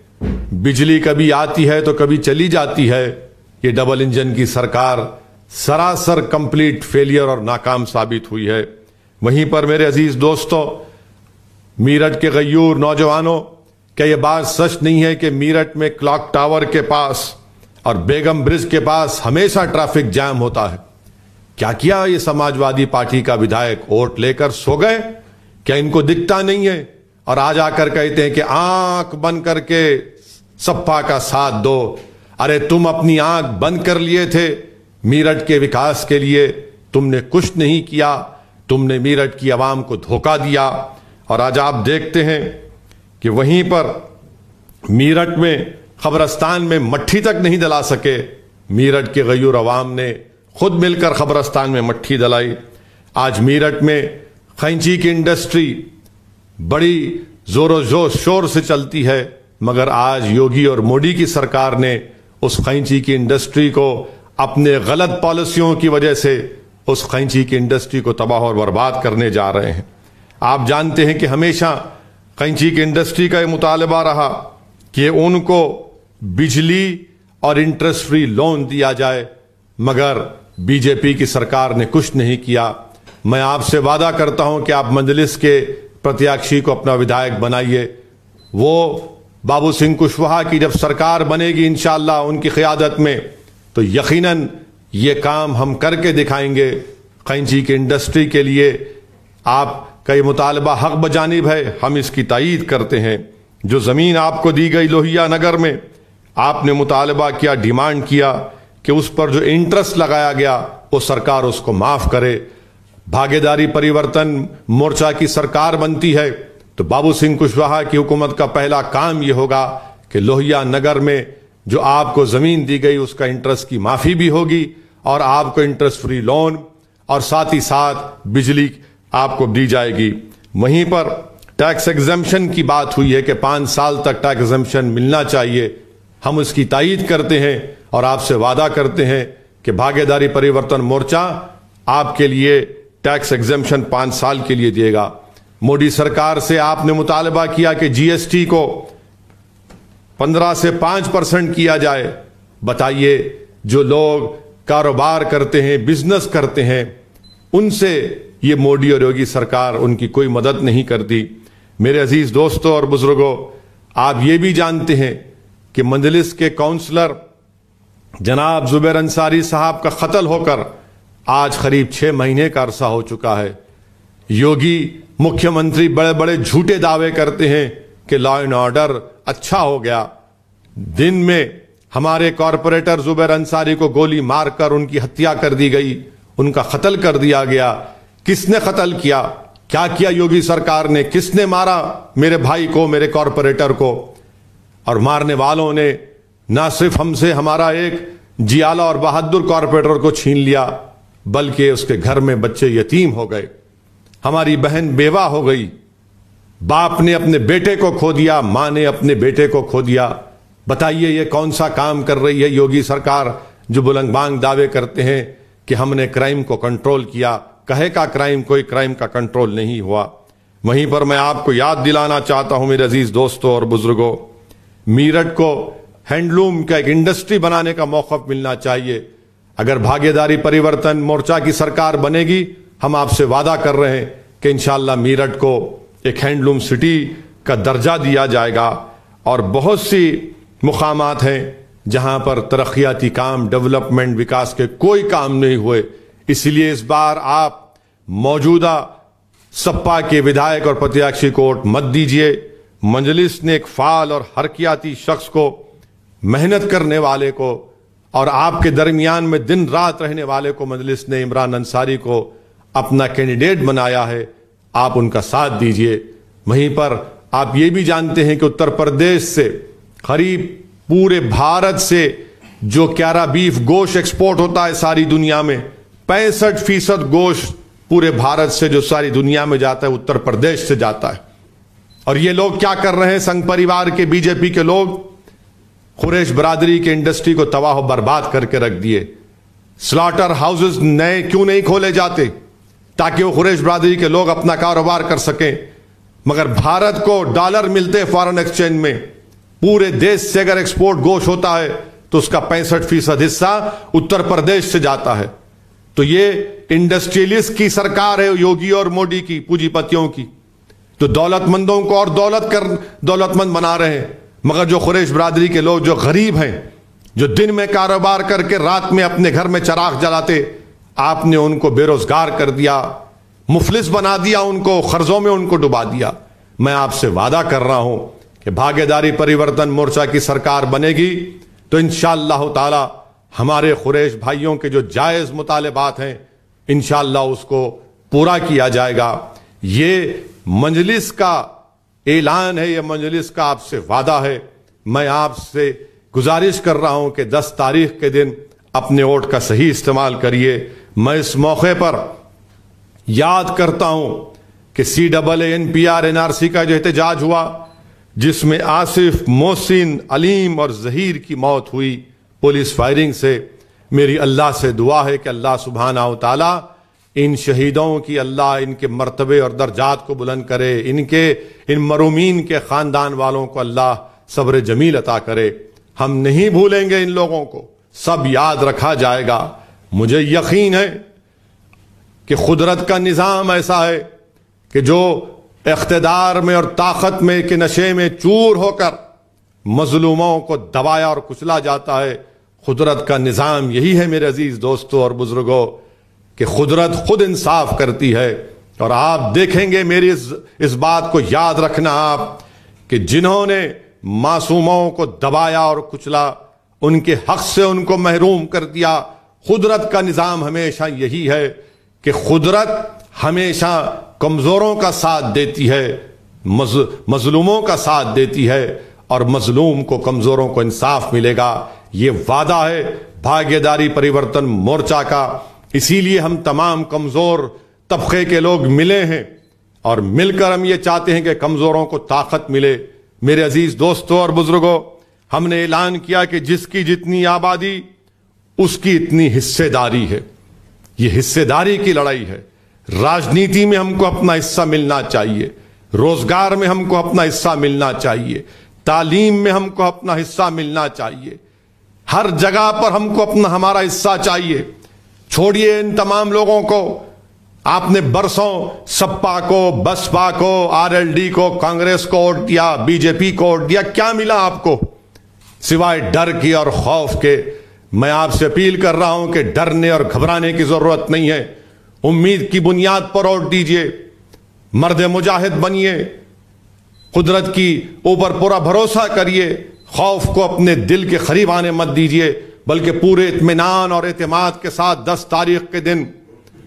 बिजली कभी आती है तो कभी चली जाती है। ये डबल इंजन की सरकार सरासर कंप्लीट फेलियर और नाकाम साबित हुई है। वहीं पर मेरे अजीज दोस्तों, मेरठ के गयूर नौजवानों, क्या यह बात सच नहीं है कि मेरठ में क्लॉक टावर के पास और बेगम ब्रिज के पास हमेशा ट्रैफिक जैम होता है? क्या किया ये समाजवादी पार्टी का विधायक? वोट लेकर सो गए? क्या इनको दिखता नहीं है? और आज आकर कहते हैं कि आंख बंद करके सपा का साथ दो। अरे तुम अपनी आंख बंद कर लिए थे मेरठ के विकास के लिए, तुमने कुछ नहीं किया, तुमने मेरठ की आवाम को धोखा दिया। और आज आप देखते हैं कि वहीं पर मेरठ में खबरस्तान में मट्ठी तक नहीं दला सके। मेरठ के गयूर अवाम ने खुद मिलकर खबरस्तान में मट्ठी दलाई। आज मेरठ में खैंची की इंडस्ट्री बड़ी जोरों शोर से चलती है, मगर आज योगी और मोदी की सरकार ने उस खैंची की इंडस्ट्री को अपने गलत पॉलिसियों की वजह से उस खैंची की इंडस्ट्री को तबाह और बर्बाद करने जा रहे हैं। आप जानते हैं कि हमेशा खैंची की इंडस्ट्री का यह मुतालबा रहा कि उनको बिजली और इंटरेस्ट फ्री लोन दिया जाए, मगर बीजेपी की सरकार ने कुछ नहीं किया। मैं आपसे वादा करता हूं कि आप मजलिस के प्रत्याशी को अपना विधायक बनाइए। वो बाबू सिंह कुशवाहा की जब सरकार बनेगी इंशाअल्लाह उनकी क़यादत में, तो यकीनन ये काम हम करके दिखाएंगे। खैंची की इंडस्ट्री के लिए आपका ये मुतालबा हक बजानिब है, हम इसकी तायीद करते हैं। जो ज़मीन आपको दी गई लोहिया नगर में, आपने मुतालबा किया, डिमांड किया कि उस पर जो इंटरेस्ट लगाया गया वो सरकार उसको माफ करे। भागीदारी परिवर्तन मोर्चा की सरकार बनती है तो बाबू सिंह कुशवाहा की हुकूमत का पहला काम यह होगा कि लोहिया नगर में जो आपको जमीन दी गई उसका इंटरेस्ट की माफी भी होगी और आपको इंटरेस्ट फ्री लोन और साथ ही साथ बिजली आपको दी जाएगी। वहीं पर टैक्स एग्जम्पशन की बात हुई है कि 5 साल तक टैक्स एग्जम्पशन मिलना चाहिए। हम उसकी तायीद करते हैं और आपसे वादा करते हैं कि भागीदारी परिवर्तन मोर्चा आपके लिए टैक्स एग्जम्पशन 5 साल के लिए देगा। मोदी सरकार से आपने मुतालबा किया कि जीएसटी को 15 से 5% किया जाए। बताइए, जो लोग कारोबार करते हैं, बिजनेस करते हैं, उनसे ये मोदी और योगी सरकार उनकी कोई मदद नहीं करती। मेरे अजीज दोस्तों और बुजुर्गों, आप ये भी जानते हैं कि मजलिस के काउंसलर जनाब जुबैर अंसारी साहब का कत्ल होकर आज करीब 6 महीने का अरसा हो चुका है। योगी मुख्यमंत्री बड़े बड़े झूठे दावे करते हैं कि लॉ एंड ऑर्डर अच्छा हो गया। दिन में हमारे कॉरपोरेटर जुबैर अंसारी को गोली मारकर उनकी हत्या कर दी गई, उनका कत्ल कर दिया गया। किसने कत्ल किया? क्या किया योगी सरकार ने? किसने मारा मेरे भाई को, मेरे कॉरपोरेटर को? और मारने वालों ने ना सिर्फ हमसे हमारा एक जियाला और बहादुर कॉरपोरेटर को छीन लिया, बल्कि उसके घर में बच्चे यतीम हो गए, हमारी बहन बेवा हो गई, बाप ने अपने बेटे को खो दिया, मां ने अपने बेटे को खो दिया। बताइए ये कौन सा काम कर रही है योगी सरकार, जो बुलंदबांग दावे करते हैं कि हमने क्राइम को कंट्रोल किया, कहे का क्राइम कोई क्राइम का कंट्रोल नहीं हुआ। वहीं पर मैं आपको याद दिलाना चाहता हूं मेरे अजीज दोस्तों और बुजुर्गों, मीरठ को हैंडलूम का एक इंडस्ट्री बनाने का मौका मिलना चाहिए। अगर भागीदारी परिवर्तन मोर्चा की सरकार बनेगी, हम आपसे वादा कर रहे हैं कि इंशाअल्लाह मीरठ को एक हैंडलूम सिटी का दर्जा दिया जाएगा। और बहुत सी मुकामात हैं जहां पर तरक्याती काम, डेवलपमेंट, विकास के कोई काम नहीं हुए। इसलिए इस बार आप मौजूदा सपा के विधायक और प्रत्याशी को वोट मत दीजिए। मजलिस ने एक फाल और हरकियाती शख्स को, मेहनत करने वाले को और आपके दरमियान में दिन रात रहने वाले को मजलिस ने, इमरान अंसारी को अपना कैंडिडेट बनाया है। आप उनका साथ दीजिए। वहीं पर आप ये भी जानते हैं कि उत्तर प्रदेश से करीब पूरे भारत से जो क्यारा बीफ गोश्त एक्सपोर्ट होता है सारी दुनिया में, 65% गोश्त पूरे भारत से जो सारी दुनिया में जाता है उत्तर प्रदेश से जाता है। और ये लोग क्या कर रहे हैं, संघ परिवार के बीजेपी के लोग कुरैश बरादरी के इंडस्ट्री को तबाह बर्बाद करके रख दिए। स्लॉटर हाउसेस नए क्यों नहीं खोले जाते ताकि वो कुरैश बरादरी के लोग अपना कारोबार कर सकें। मगर भारत को डॉलर मिलते फॉरेन एक्सचेंज में, पूरे देश से अगर एक्सपोर्ट गोश्त होता है तो उसका 65% हिस्सा उत्तर प्रदेश से जाता है। तो ये इंडस्ट्रियलिस्ट की सरकार है योगी और मोदी की, पूंजीपतियों की, तो दौलतमंदों को और दौलतमंद बना रहे हैं। मगर जो कुरैश बरादरी के लोग जो गरीब हैं, जो दिन में कारोबार करके रात में अपने घर में चिराग जलाते, आपने उनको बेरोजगार कर दिया, मुफलिस बना दिया, उनको कर्जों में उनको डुबा दिया। मैं आपसे वादा कर रहा हूं कि भागीदारी परिवर्तन मोर्चा की सरकार बनेगी तो इंशाअल्लाह ताला हमारे कुरैश भाइयों के जो जायज मुतालिबात हैं इंशाअल्लाह उसको पूरा किया जाएगा। ये मजलिस का ऐलान है, ये मजलिस का आपसे वादा है। मैं आपसे गुजारिश कर रहा हूं कि 10 तारीख के दिन अपने वोट का सही इस्तेमाल करिए। मैं इस मौके पर याद करता हूं कि CAA-NPR NRC का जो एहतजाज हुआ, जिसमें आसिफ, मोहसिन, अलीम और जहीर की मौत हुई पुलिस फायरिंग से, मेरी अल्लाह से दुआ है कि अल्लाह सुब्हाना व तआला इन शहीदों की, अल्लाह इनके मर्तबे और दर्जात को बुलंद करे, इन मरूमीन के खानदान वालों को अल्लाह सब्र जमील अता करे। हम नहीं भूलेंगे इन लोगों को, सब याद रखा जाएगा। मुझे यकीन है कि कुदरत का निजाम ऐसा है कि जो इख्तिदार में और ताकत में के नशे में चूर होकर मजलूमों को दबाया और कुचला जाता है, कुदरत का निजाम यही है मेरे अजीज दोस्तों और बुजुर्गों कि कुदरत खुद इंसाफ करती है। और आप देखेंगे, मेरी इस बात को याद रखना आप, कि जिन्होंने मासूमों को दबाया और कुचला, उनके हक से उनको महरूम कर दिया, कुदरत का निजाम हमेशा यही है कि कुदरत हमेशा कमजोरों का साथ देती है, मजलूमों का साथ देती है, और मजलूम को, कमजोरों को इंसाफ मिलेगा। ये वादा है भागीदारी परिवर्तन मोर्चा का। इसीलिए हम तमाम कमजोर तबके के लोग मिले हैं और मिलकर हम ये चाहते हैं कि कमजोरों को ताकत मिले। मेरे अजीज दोस्तों और बुजुर्गों, हमने ऐलान किया कि जिसकी जितनी आबादी उसकी इतनी हिस्सेदारी है। ये हिस्सेदारी की लड़ाई है। राजनीति में हमको अपना हिस्सा मिलना चाहिए, रोजगार में हमको अपना हिस्सा मिलना चाहिए, तालीम में हमको अपना हिस्सा मिलना चाहिए, हर जगह पर हमको अपना हमारा हिस्सा चाहिए। छोड़िए इन तमाम लोगों को, आपने बरसों सपा को, बसपा को, RLD को, कांग्रेस को वोट दिया, बीजेपी को वोट दिया, क्या मिला आपको सिवाय डर की और खौफ के। मैं आपसे अपील कर रहा हूं कि डरने और घबराने की जरूरत नहीं है। उम्मीद की बुनियाद पर वोट दीजिए, मर्द मुजाहिद बनिए, कुदरत की ऊपर पूरा भरोसा करिए, खौफ को अपने दिल के करीब आने मत दीजिए, बल्कि पूरे इत्मीनान और एतमाद के साथ 10 तारीख के दिन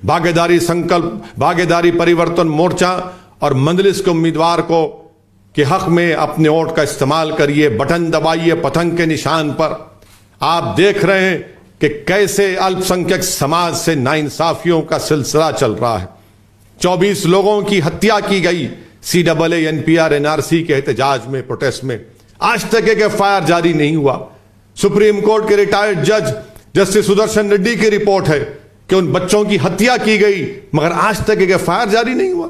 भागीदारी संकल्प, भागीदारी परिवर्तन मोर्चा और मजलिस के उम्मीदवार को के हक में अपने वोट का इस्तेमाल करिए। बटन दबाइए पतंग के निशान पर। आप देख रहे हैं कि कैसे अल्पसंख्यक समाज से नाइंसाफियों का सिलसिला चल रहा है। 24 लोगों की हत्या की गई CAA-NPR NRC के एहतजाज में, प्रोटेस्ट में। आज तक एक FIR जारी नहीं हुआ। सुप्रीम कोर्ट के रिटायर्ड जज जस्टिस सुदर्शन रेड्डी की रिपोर्ट है कि उन बच्चों की हत्या की गई, मगर आज तक एक एफआईआर जारी नहीं हुआ।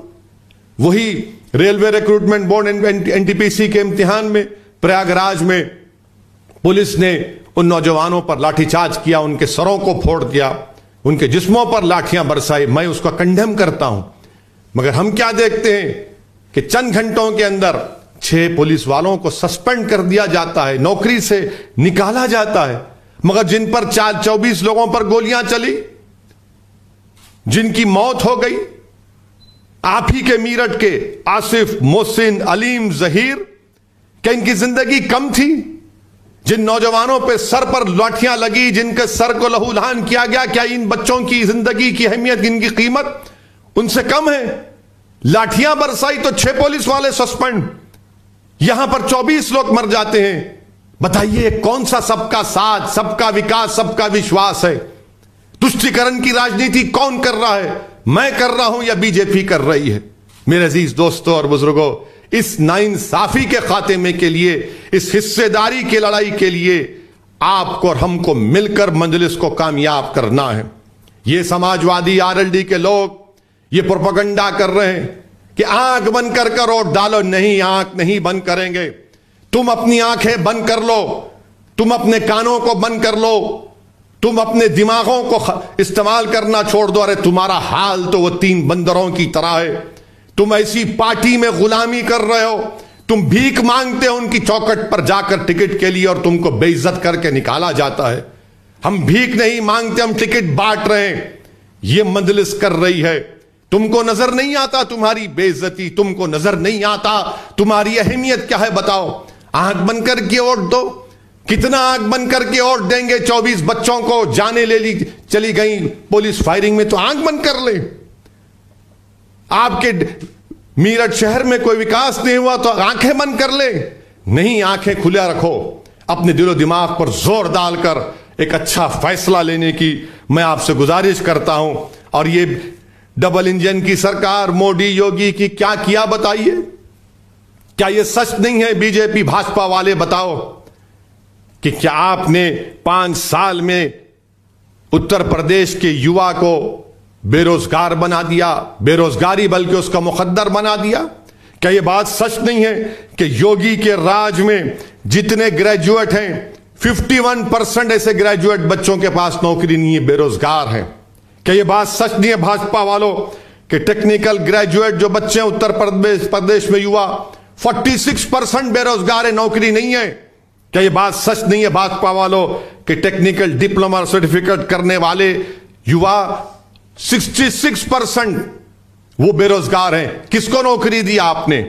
वही रेलवे रिक्रूटमेंट बोर्ड एनटीपीसी के इम्तिहान में प्रयागराज में पुलिस ने उन नौजवानों पर लाठीचार्ज किया, उनके सरों को फोड़ दिया, उनके जिस्मों पर लाठियां बरसाई। मैं उसका कंडेम करता हूं, मगर हम क्या देखते हैं कि चंद घंटों के अंदर 6 पुलिस वालों को सस्पेंड कर दिया जाता है, नौकरी से निकाला जाता है। मगर जिन पर 24 लोगों पर गोलियां चली, जिनकी मौत हो गई, आप ही के मीरठ के आसिफ, मोहसिन, अलीम, जहीर, क्या इनकी जिंदगी कम थी? जिन नौजवानों पे सर पर लाठियां लगी, जिनके सर को लहूलुहान किया गया, क्या इन बच्चों की जिंदगी की अहमियत, इनकी कीमत उनसे कम है? लाठियां बरसाई तो 6 पुलिस वाले सस्पेंड, यहां पर 24 लोग मर जाते हैं। बताइए कौन सा सबका साथ, सबका विकास, सबका विश्वास है? तुष्टीकरण की राजनीति कौन कर रहा है? मैं कर रहा हूं या बीजेपी कर रही है? मेरे अजीज दोस्तों और बुजुर्गों, इस नाइंसाफी के खात्मे के लिए, इस हिस्सेदारी की लड़ाई के लिए आपको और हमको मिलकर मजलिस को कामयाब करना है। ये समाजवादी आरएलडी के लोग ये प्रोपेगेंडा कर रहे हैं कि आंख बंद कर कर वोट डालो। नहीं, आंख नहीं बंद करेंगे। तुम अपनी आंखें बंद कर लो, तुम अपने कानों को बंद कर लो, तुम अपने दिमागों को इस्तेमाल करना छोड़ दो। अरे तुम्हारा हाल तो वो 3 बंदरों की तरह है। तुम ऐसी पार्टी में गुलामी कर रहे हो, तुम भीख मांगते हो उनकी चौखट पर जाकर टिकट के लिए और तुमको बेइज्जत करके निकाला जाता है। हम भीख नहीं मांगते, हम टिकट बांट रहे हैं। ये मजलिस कर रही है। तुमको नजर नहीं आता तुम्हारी बेइज्जती, तुमको नजर नहीं आता तुम्हारी अहमियत क्या है? बताओ, आंख बंद करके वोट दो। कितना आंख बंद करके वोट देंगे? 24 बच्चों को जाने ले ली चली गई पुलिस फायरिंग में, तो आंख बंद कर ले। आपके मीरठ शहर में कोई विकास नहीं हुआ तो आंखें बंद कर ले? नहीं, आंखें खुला रखो। अपने दिलो दिमाग पर जोर डालकर एक अच्छा फैसला लेने की मैं आपसे गुजारिश करता हूं। और ये डबल इंजन की सरकार मोदी योगी की क्या किया बताइए? क्या ये सच नहीं है? बीजेपी भाजपा वाले बताओ कि क्या आपने 5 साल में उत्तर प्रदेश के युवा को बेरोजगार बना दिया, बेरोजगारी बल्कि उसका मुकद्दर बना दिया? क्या यह बात सच नहीं है कि योगी के राज में जितने ग्रेजुएट हैं 51% ऐसे ग्रेजुएट बच्चों के पास नौकरी नहीं है, बेरोजगार हैं? क्या यह बात सच नहीं है भाजपा वालों कि टेक्निकल ग्रेजुएट जो बच्चे हैं उत्तर प्रदेश में युवा 46% बेरोजगार है, नौकरी नहीं है? क्या यह बात सच नहीं है भाजपा वालों कि टेक्निकल डिप्लोमा सर्टिफिकेट करने वाले युवा 66% वो बेरोजगार हैं? किसको नौकरी दी आपने?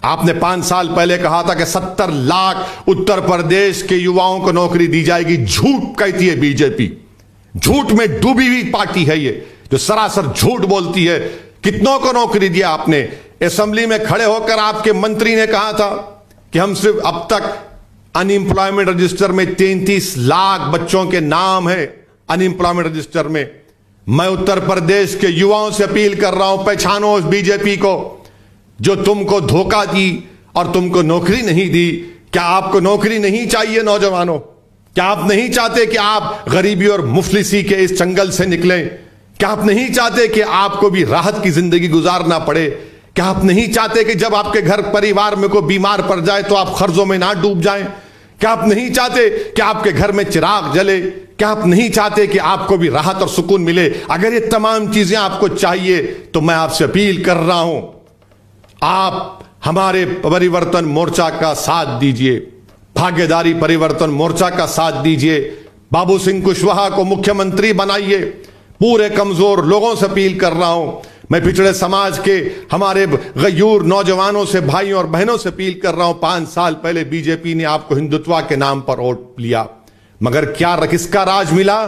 आपने 5 साल पहले कहा था कि 70 लाख उत्तर प्रदेश के युवाओं को नौकरी दी जाएगी। झूठ कहती है बीजेपी, झूठ में डूबी हुई पार्टी है ये, जो सरासर झूठ बोलती है। कितनों को नौकरी दिया आपने? असेंबली में खड़े होकर आपके मंत्री ने कहा था कि हम सिर्फ अब तक अनएम्प्लॉयमेंट रजिस्टर में 33 लाख बच्चों के नाम है अनएम्प्लॉयमेंट रजिस्टर में। मैं उत्तर प्रदेश के युवाओं से अपील कर रहा हूं, पहचानो उस बीजेपी को जो तुमको धोखा दी और तुमको नौकरी नहीं दी। क्या आपको नौकरी नहीं चाहिए नौजवानों? क्या आप नहीं चाहते कि आप गरीबी और मुफलिसी के इस जंगल से निकलें? क्या आप नहीं चाहते कि आपको भी राहत की जिंदगी गुजारना पड़े? क्या आप नहीं चाहते कि जब आपके घर परिवार में कोई बीमार पड़ जाए तो आप कर्जों में ना डूब जाएं? क्या आप नहीं चाहते कि आपके घर में चिराग जले? क्या आप नहीं चाहते कि आपको भी राहत और सुकून मिले? अगर ये तमाम चीजें आपको चाहिए तो मैं आपसे अपील कर रहा हूं, आप हमारे परिवर्तन मोर्चा का साथ दीजिए, भागीदारी परिवर्तन मोर्चा का साथ दीजिए। बाबू सिंह कुशवाहा को मुख्यमंत्री बनाइए। पूरे कमजोर लोगों से अपील कर रहा हूं। मैं पिछड़े समाज के हमारे गयूर नौजवानों से, भाइयों और बहनों से अपील कर रहा हूं। 5 साल पहले बीजेपी ने आपको हिंदुत्व के नाम पर वोट लिया, मगर क्या किसका राज मिला?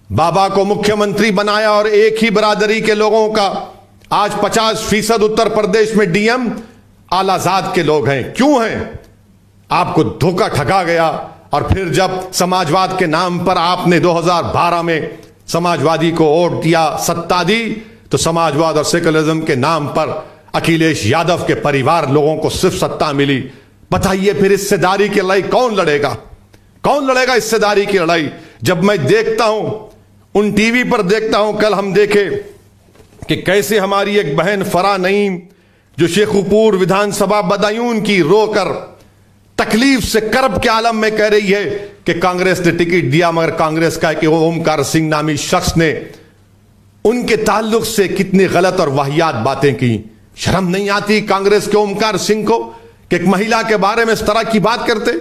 बाबा को मुख्यमंत्री बनाया और एक ही बरादरी के लोगों का आज 50% उत्तर प्रदेश में डीएम आलाजाद के लोग हैं। क्यों हैं? आपको धोखा ठगा गया। और फिर जब समाजवाद के नाम पर आपने 2012 में समाजवादी को वोट दिया, सत्ता दी, तो समाजवाद और सेकुलरिज्म के नाम पर अखिलेश यादव के परिवार लोगों को सिर्फ सत्ता मिली। बताइए फिर हिस्सेदारी की लड़ाई कौन लड़ेगा? कौन लड़ेगा हिस्सेदारी की लड़ाई? जब मैं देखता हूं उन टीवी पर देखता हूं, कल हम देखे कि कैसे हमारी एक बहन फरा नईम जो शेखुपुर विधानसभा बदायूं की रोकर तकलीफ से कर्ब के आलम में कह रही है कि कांग्रेस ने टिकट दिया, मगर कांग्रेस का कि ओमकार सिंह नामी शख्स ने उनके ताल्लुक से कितनी गलत और वाहियात बातें की। शर्म नहीं आती कांग्रेस के ओमकार सिंह को कि एक महिला के बारे में इस तरह की बात करते,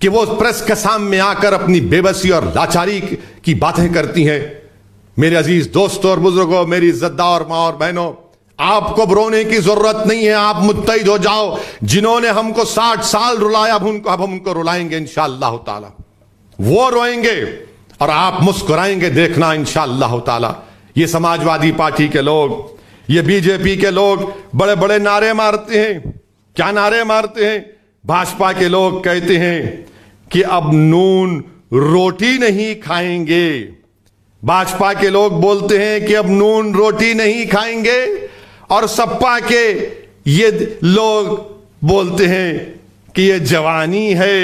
कि वो प्रेस के सामने आकर अपनी बेबसी और लाचारी की बातें करती हैं। मेरे अजीज दोस्तों और बुजुर्गों, मेरी इज्जतदार मां और बहनों, आपको रोने की जरूरत नहीं है। आप मुत्तहिद हो जाओ। जिन्होंने हमको 60 साल रुलाया, अब हम उनको रुलाएंगे इंशाअल्लाह ताला। वो रोएंगे और आप मुस्कुराएंगे, देखना इंशाअल्लाह ताला। ये समाजवादी पार्टी के लोग, ये बीजेपी के लोग बड़े बड़े नारे मारते हैं। क्या नारे मारते हैं? भाजपा के लोग कहते हैं कि अब नून रोटी नहीं खाएंगे। भाजपा के लोग बोलते हैं कि अब नून रोटी नहीं खाएंगे, और सपा के ये लोग बोलते हैं कि ये जवानी है,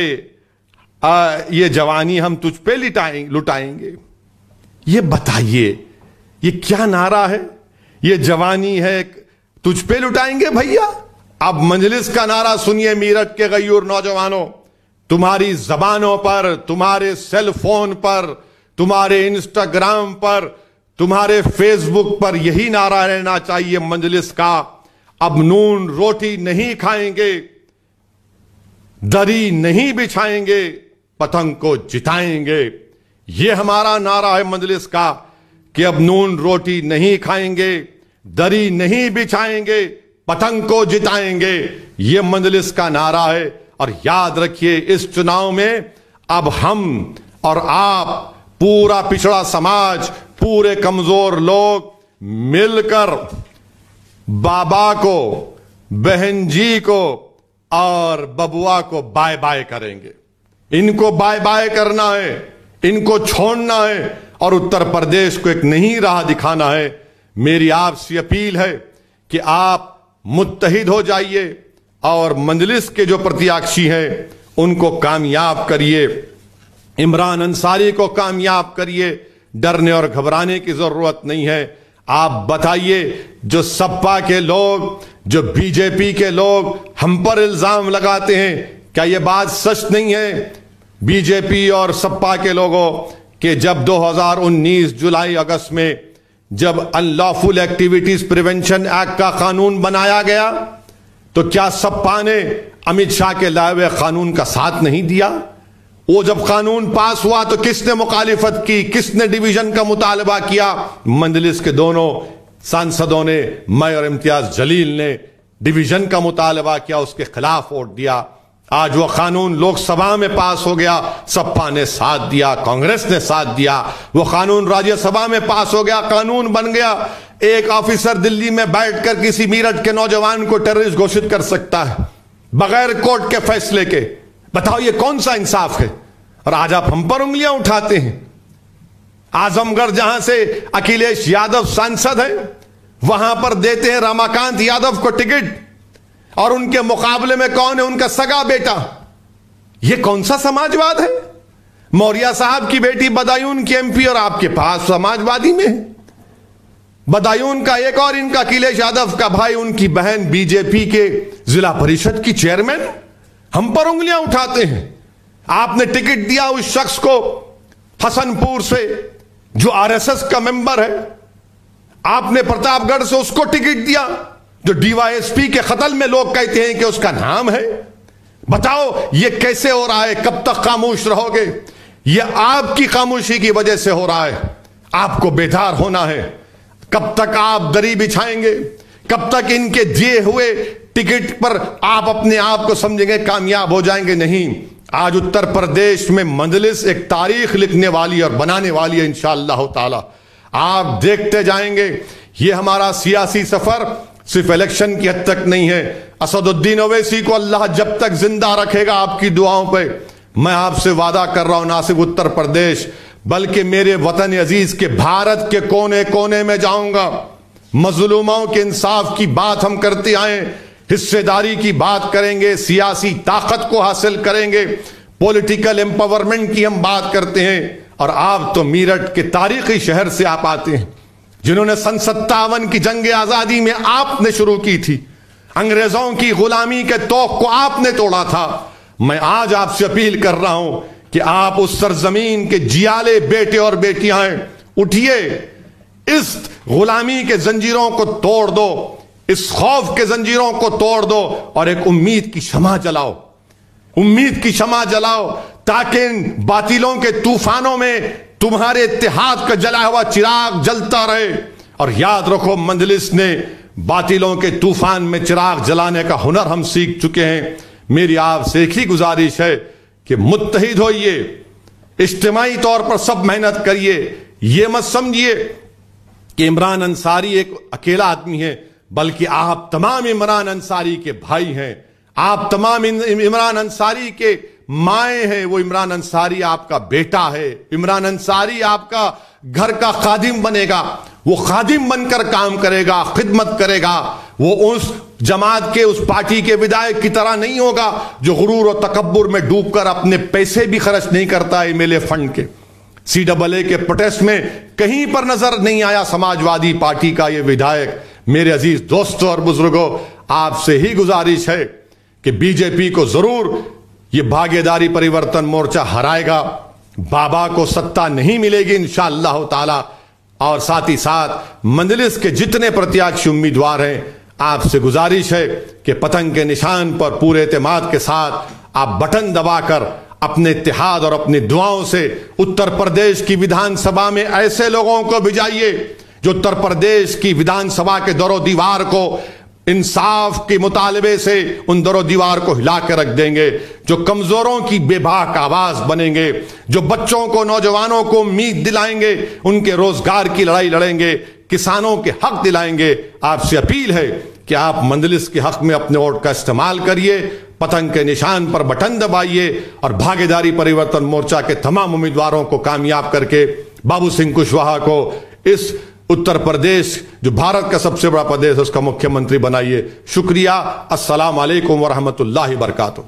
ये जवानी हम तुझ पे लुटाएंगे। ये बताइए, ये क्या नारा है? ये जवानी है तुझ पे लुटाएंगे भैया। अब मजलिस का नारा सुनिए, मेरठ के गयूर नौजवानों, तुम्हारी जबानों पर, तुम्हारे सेल फोन पर, तुम्हारे इंस्टाग्राम पर, तुम्हारे फेसबुक पर यही नारा रहना चाहिए मजलिस का, अब नून रोटी नहीं खाएंगे, दरी नहीं बिछाएंगे, पतंग को जिताएंगे। ये हमारा नारा है मजलिस का कि अब नून रोटी नहीं खाएंगे, दरी नहीं बिछाएंगे, पतंग को जिताएंगे। ये मजलिस का नारा है। और याद रखिए, इस चुनाव में अब हम और आप, पूरा पिछड़ा समाज, पूरे कमजोर लोग मिलकर बाबा को, बहन जी को और बबुआ को बाय बाय करेंगे। इनको बाय बाय करना है, इनको छोड़ना है और उत्तर प्रदेश को एक नई राह दिखाना है। मेरी आपसे अपील है कि आप मुत्तहिद हो जाइए और मजलिस के जो प्रत्याशी हैं उनको कामयाब करिए। इमरान अंसारी को कामयाब करिए। डरने और घबराने की जरूरत नहीं है। आप बताइए, जो सपा के लोग, जो बीजेपी के लोग हम पर इल्जाम लगाते हैं, क्या यह बात सच नहीं है बीजेपी और सपा के लोगों कि जब 2019 जुलाई अगस्त में जब अनलॉफुल एक्टिविटीज प्रिवेंशन एक्ट का कानून बनाया गया, तो क्या सपा ने अमित शाह के लाए हुए कानून का साथ नहीं दिया? वो जब कानून पास हुआ तो किसने मुखालिफत की, किसने डिवीजन का मुतालबा किया? मजलिस के दोनों सांसदों ने, मैं और इम्तियाज जलील ने डिवीजन का मुतालबा किया, उसके खिलाफ वोट दिया। आज वो कानून लोकसभा में पास हो गया, सपा ने साथ दिया, कांग्रेस ने साथ दिया। वो कानून राज्यसभा में पास हो गया, कानून बन गया। एक ऑफिसर दिल्ली में बैठकर किसी मेरठ के नौजवान को टेररिस्ट घोषित कर सकता है बगैर कोर्ट के फैसले के। बताओ ये कौन सा इंसाफ है? और आज आप हम पर उंगलियां उठाते हैं। आजमगढ़ जहां से अखिलेश यादव सांसद है, वहां पर देते हैं रमाकांत यादव को टिकट, और उनके मुकाबले में कौन है? उनका सगा बेटा। यह कौन सा समाजवाद है? मौर्या साहब की बेटी बदायूं की एमपी और आपके पास समाजवादी में है। बदायूं का एक और इनका अखिलेश यादव का भाई, उनकी बहन बीजेपी के जिला परिषद की चेयरमैन। हम पर उंगलियां उठाते हैं। आपने टिकट दिया उस शख्स को हसनपुर से जो आरएसएस का मेंबर है, आपने प्रतापगढ़ से उसको टिकट दिया जो डीवाईएसपी के कत्ल में लोग कहते हैं कि उसका नाम है। बताओ ये कैसे हो रहा है? कब तक खामोश रहोगे? यह आपकी खामोशी की वजह से हो रहा है। आपको बेदार होना है। कब तक आप दरी बिछाएंगे? कब तक इनके दिए हुए टिकट पर आप अपने आप को समझेंगे कामयाब हो जाएंगे? नहीं। आज उत्तर प्रदेश में मजलिस एक तारीख लिखने वाली और बनाने वाली है इंशाअल्लाह ताला। आप देखते जाएंगे। यह हमारा सियासी सफर सिर्फ इलेक्शन की हद तक नहीं है। असदुद्दीन ओवैसी को अल्लाह जब तक जिंदा रखेगा आपकी दुआओं पे, मैं आपसे वादा कर रहा हूं, ना सिर्फ उत्तर प्रदेश बल्कि मेरे वतन अजीज के भारत के कोने कोने में जाऊंगा। मजलूमों के इंसाफ की बात हम करते आए, हिस्सेदारी की बात करेंगे, सियासी ताकत को हासिल करेंगे, पॉलिटिकल एम्पावरमेंट की हम बात करते हैं। और आप तो मीरठ के तारीखी शहर से आप आते हैं, जिन्होंने सन 57 की जंग आजादी में आपने शुरू की थी। अंग्रेजों की गुलामी के तोख को आपने तोड़ा था। मैं आज आपसे अपील कर रहा हूं कि आप उस सरजमीन के जियाले बेटे और बेटियां हैं, उठिए, इस गुलामी के जंजीरों को तोड़ दो, इस खौफ के जंजीरों को तोड़ दो और एक उम्मीद की शमा जलाओ, उम्मीद की शमा जलाओ, ताकि इन बातिलों के तूफानों में तुम्हारे इत्तेहाद का जला हुआ चिराग जलता रहे। और याद रखो, मंजलिस ने बातिलों के तूफान में चिराग जलाने का हुनर हम सीख चुके हैं। मेरी आपसे एक ही गुजारिश है कि मुत्तहिद होइए, इज्तिमाई तौर पर सब मेहनत करिए। यह मत समझिए कि इमरान अंसारी एक अकेला आदमी है, बल्कि आप तमाम इमरान अंसारी के भाई हैं, आप तमाम इमरान अंसारी के माए हैं। वो इमरान अंसारी आपका बेटा है, इमरान अंसारी आपका घर का खादिम बनेगा, वो खादिम बनकर काम करेगा, खिदमत करेगा। वो उस जमात के, उस पार्टी के विधायक की तरह नहीं होगा जो गुरूर और तकब्बुर में डूबकर अपने पैसे भी खर्च नहीं करता एमएलए फंड के। CAA के प्रोटेस्ट में कहीं पर नजर नहीं आया समाजवादी पार्टी का ये विधायक। मेरे अजीज दोस्तों और बुजुर्गों, आपसे ही गुजारिश है कि बीजेपी को जरूर ये भागीदारी परिवर्तन मोर्चा हराएगा, बाबा को सत्ता नहीं मिलेगी इंशाअल्लाह ताला। और साथ ही साथ मंजलिस के जितने प्रत्याशी उम्मीदवार हैं, आपसे गुजारिश है कि पतंग के निशान पर पूरे एतमाद के साथ आप बटन दबाकर अपने इत्तेहाद और अपनी दुआओं से उत्तर प्रदेश की विधानसभा में ऐसे लोगों को भिजाइए जो उत्तर प्रदेश की विधानसभा के दरो दीवार को इंसाफ के मुतालबे से उन दरो दीवार को हिला के रख देंगे, जो कमजोरों की बेबाक आवाज बनेंगे, जो बच्चों को, नौजवानों को उम्मीद दिलाएंगे, उनके रोजगार की लड़ाई लड़ेंगे, किसानों के हक दिलाएंगे। आपसे अपील है कि आप मंजलिस के हक में अपने वोट का इस्तेमाल करिए, पतंग के निशान पर बटन दबाइए और भागीदारी परिवर्तन मोर्चा के तमाम उम्मीदवारों को कामयाब करके बाबू सिंह कुशवाहा को इस उत्तर प्रदेश, जो भारत का सबसे बड़ा प्रदेश है, उसका मुख्यमंत्री बनाइए। शुक्रिया। अस्सलाम वालेकुम व रहमतुल्लाहि व बरकातुहू।